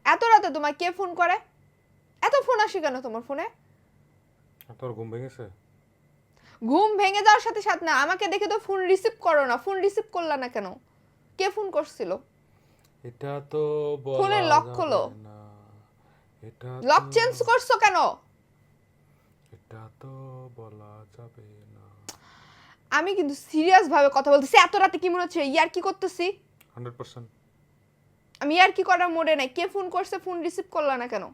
এত রাতে তোমায় কে ফোন করে? এত ফোন আসে কেন তোমার ফোনে? তোর ঘুম ভেঙেছে? ঘুম ভেঙে যাওয়ার সাথে সাথে না, আমাকে দেখে তো ফোন রিসিভ করো না। ফোন রিসিভ করলা না কেন? কে ফোন করছিল? এটা তো বলা ফোনের লক যাবে খোলো। না। এটা লক তো চেঞ্জ করছো কেন? এটা তো বলা যাবে না। আমি কিন্তু সিরিয়াস ভাবে কথা বলতেছি। এত রাতে কি মনে হচ্ছে ইয়ার কি করতেছি? 100%। আমি ইয়ার কি করার মোড়ে নাই। কে ফোন করছে, ফোন রিসিভ করলা না কেন?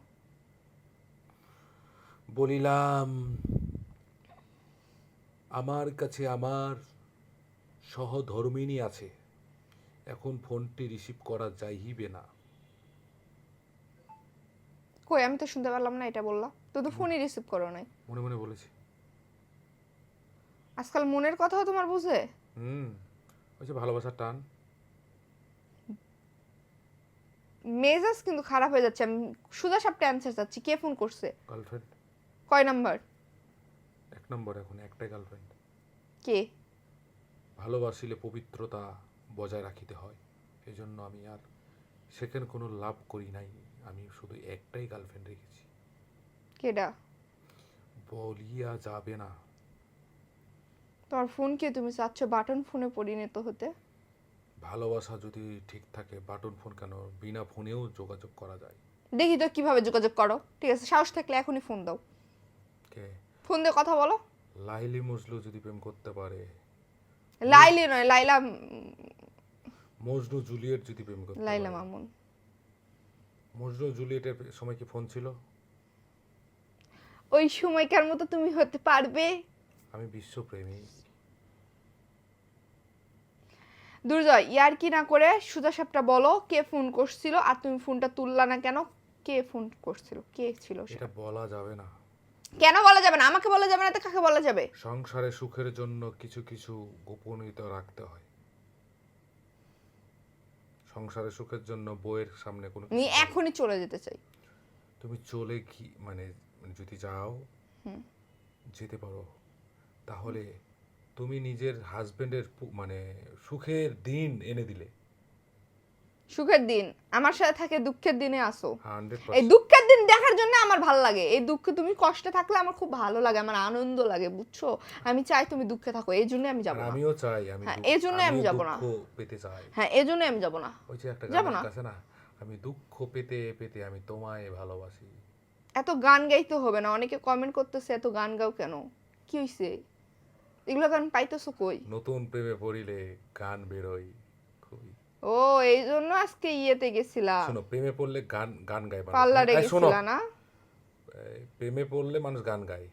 বলিলাম আমার কাছে আমার সহধর্মিণী আছে, এখন ফোনটি রিসিভ করা যাইবে না। কই, আমি তো শুনতে পারলাম না এটা বললা। তুই তো ফোনই রিসিভ করো নাই। মনে মনে বলেছি। আজকাল মনের কথাও তোমার বুঝে? ওই যে ভালোবাসার টান। মেজাজ কিন্তু খারাপ হয়ে যাচ্ছে। আমি সুজা সাপটা অ্যান্সার চাচ্ছি। কে ফোন করছে? গার্লফ্রেন্ড। কয় নাম্বার? 1 নম্বর, এখন একটাই গার্লফ্রেন্ড। কে? ভালোবাসিলে পবিত্রতা বজায় রাখিতে হয়, এই জন্য আমি আর সেখানে কোনো লাভ করি নাই। আমি শুধু একটাই গার্লফ্রেন্ড রেখেছি। কেডা? বলিয়া যাবে না। তোমার ফোন কে তুমি চাচ্ছ বাটন ফোনে পরিণত হতে? ভালোবাসা যদি ঠিক থাকে, বাটন ফোন কেন, বিনা ফোনেও যোগাযোগ করা যায়। দেখি তো কিভাবে যোগাযোগ করো। ঠিক আছে, সাহস থাকলে এখনই ফোন দাও। কে? ফোন দিয়ে কথা বলো। লাইলি মজনু যদি প্রেম করতে পারে, লাইলি নয়, লাইলা। মজনু জুলিয়েট যদি প্রেম করতে লাইলা পারে। মামুন। মজনু জুলিয়েটের সময় কি ফোন ছিল? ওই সময়কার মতো তুমি হতে পারবে? আমি বিশ্বপ্রেমী। দুর্জয়, ইয়ার কি না করে সুজা সাপটা বলো কে ফোন করছিল আর তুমি ফোনটা তুললা না কেন? কে ফোন করছিল? কে ছিল এটা সেটা? বলা যাবে না। কেন বলা যাবে না? আমাকে বলা যাবে না তো কাকে বলা যাবে? সংসারে সুখের জন্য কিছু কিছু গোপনীয়তা রাখতে হয়। সংসারে সুখের জন্য বইয়ের সামনে কোনো আমি কিছু বলা- এখনই চলে যেতে চাই। তুমি চলে কি মানে মানে যদি যাও, যেতে পারো, তাহলে তুমি নিজের হাজবেন্ডের মানে সুখের দিন এনে দিলে। সুখের দিন আমার সাথে থাকে, দুঃখের দিনে আসো। এই 100%। দুঃখের দিন দেখার জন্য আমার ভালো লাগে। এই দুঃখে তুমি কষ্টে থাকলে আমার খুব ভালো লাগে, আমার আনন্দ লাগে, বুঝছো? আমি চাই তুমি দুঃখে থাকো, এই জন্য আমি আর যাবো না। আমিও চাই, আমি হ্যাঁ, এই জন্য আমি যাবো না। দুঃখ পেতে চাই। হ্যাঁ, এই জন্য আমি যাবো না। ওই যে একটা যাবো গান না। আছে না, আমি দুঃখ পেতে পেতে আমি তোমায় ভালোবাসি। এত গান গাইতে হবে না। অনেকে কমেন্ট করতেছে এত গান গাও কেন? কি হইছে? এগুলো গান পাইতেছো কই? নতুন প্রেমে পড়িলে গান বেরোয় খুবই। ও, এই জন্য আজকে ইয়েতে গেছিলাম, শোনো, প্রেমে পড়লে গান গান গায় মানুষ, হ্যাঁ? পার্লারে এই শোনো, গেছিলা না? প্রেমে পড়লে মানুষ গান গায়,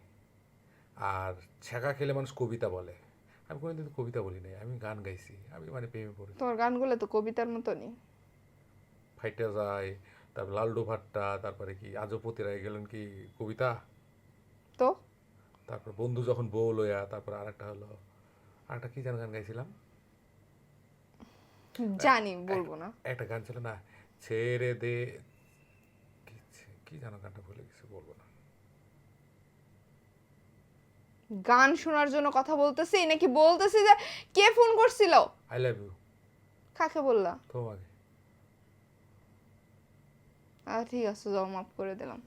আর ছ্যাঁকা খেলে মানুষ কবিতা বলে। আমি কোনোদিন কবিতা বলি নাই, আমি গান গাইছি, আমি মানে প্রেমে পড়ি। তোমার গানগুলো তো কবিতার মতনই। ফাইটা যায়, তারপর লালডু ভাট্টা, তারপরে কি আজপতি রায় গেলেন কি কবিতা। তো তারপর বন্ধু যখন বউ লইয়া, তারপর আরেকটা হলো, আরেকটা কি যেন গান গাইছিলাম, জানি, বলবো না। একটা গান ছিল না, ছেড়ে দে, কি কি যেন গানটা ভুলে গেছি, বলবো না। গান শোনার জন্য কথা বলতেছি নাকি বলতেছি যে কে ফোন করছিল? I love you. কাকে বললা? তোমাকে। ঠিক আছে, যাও, মাফ করে দিলাম।